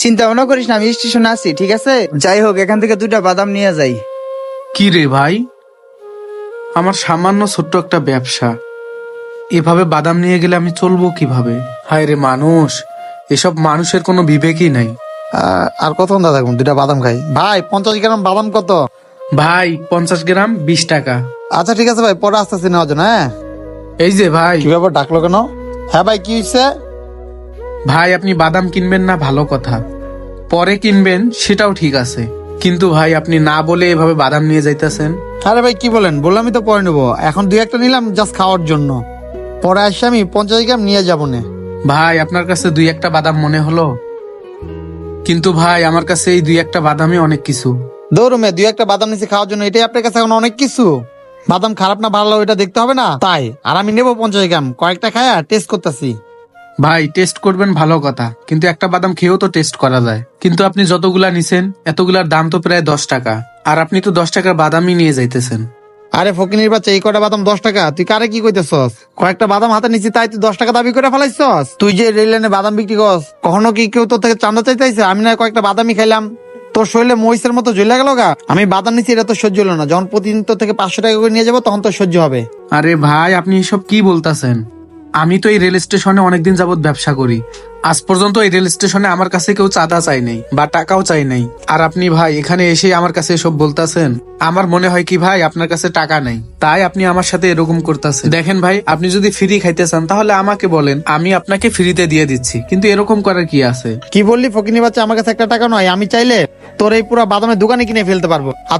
চিন্তা ভাবনা করিস না, আমি স্টেশনে আছি, ঠিক আছে? যাই হোক, এখান থেকে 2টা বাদাম নিয়ে যাই। কি রে ভাই, আমার সামান্য ছোট্ট একটা ব্যবসা, এভাবে বাদাম নিয়ে গেলে আমি চলবো কিভাবে? হায় রে মানুষ, এসব মানুষের কোনো বিবেকই নাই। আর কতক্ষণ দাদা 2টা বাদাম খাই? ভাই 50 গ্রাম বাদাম কত? ভাই 50 গ্রাম 20 টাকা। আচ্ছা ঠিক আছে ভাই, পরে আসতেছি নেওয়ার জন্য। হ্যাঁ, এই যে ভাই, কি ব্যাপার ডাকলো কেন? হ্যাঁ ভাই, কি হয়েছে? ভাই আপনি বাদাম কিনবেন না ভালো কথা, পরে কিনবেন সেটাও ঠিক আছে, কিন্তু ভাই আপনি না বলে এভাবে বাদাম নিয়ে যাইতেছেন। আরে ভাই কি বলেন, বললামই তো পরে নেবো। এখন 2-1টা নিলাম জাস্ট খাওয়ার জন্য, পরে আসে আমি 50 গ্রাম নিয়ে যাবো না। ভাই আপনার কাছে 2-1টা বাদাম মনে হলো, কিন্তু ভাই আমার কাছে এই 2-1টা বাদামই অনেক কিছু। দৌড়মে 2-1টা বাদাম নিচে খাওয়ার জন্য, এটাই আপনার কাছে এখন অনেক কিছু? বাদাম খারাপ না ভালো ওইটা দেখতে হবে না তাই? আর আমি নেবো 50 গ্রাম, কয়েকটা খায়া টেস্ট করতেছি। ভাই টেস্ট করবেন ভালো কথা, কিন্তু একটা বাদাম খেয়েও তো টেস্ট করা যায়। কিন্তু আপনি যতগুলা নিছেন এতগুলার দাম তো প্রায় 10 টাকা, আর আপনি তো 10 টাকার বাদামই নিয়ে যাইতেছেন। আরে ফকিনির বাচ্চা, এই কটা বাদাম 10 টাকা? তুই কারে কি কইতেছস? কয়েকটা বাদাম হাতে নিচ্ছি তাই তুই 10 টাকা দাবি করে ফেলাইছস? তুই যে রেল লাইনে বাদাম বিক্রি করস, কখনো কি কেউ তোর থেকে চান্দা চাইতেছে? আমি না কয়েকটা বাদামই খাইলাম, তোর শরীরে মহিষের মতো জ্বলে গেল গা। আমি বাদাম নিচ্ছি, এটা তো সহ্য হলো না। যখন প্রতিদিন তোর থেকে 500 টাকা করে নিয়ে যাবো তখন তোর সহ্য হবে। আরে ভাই আপনি এসব কি বলতাছেন? আমি তো এই রেল স্টেশনে অনেকদিন যাবত ব্যবসা করি, আজ পর্যন্ত এই রেল স্টেশনে আমার কাছে কেউ চাঁদা চাই নাই বা টাকাও চাই নাই, আর আপনি ভাই এখানে এসে আমার কাছে এসব বলতাছেন। আমার মনে হয় কি ভাই আপনার কাছে টাকা নাই, তাই আপনি আমার সাথে এরকম করতেছেন। দেখেন ভাই, আপনি যদি ফ্রি খাইতে চান তাহলে আমাকে বলেন, আমি আপনাকে ফ্রিতে দিয়ে দিচ্ছি, কিন্তু এরকম করার কি আছে? কি বললি ফকিনি বাচ্চা? আমার কাছে একটা টাকা নয়, আমি চাইলে তোর এই পুরো বাদামের দোকানে কিনে ফেলতে পারবো। আর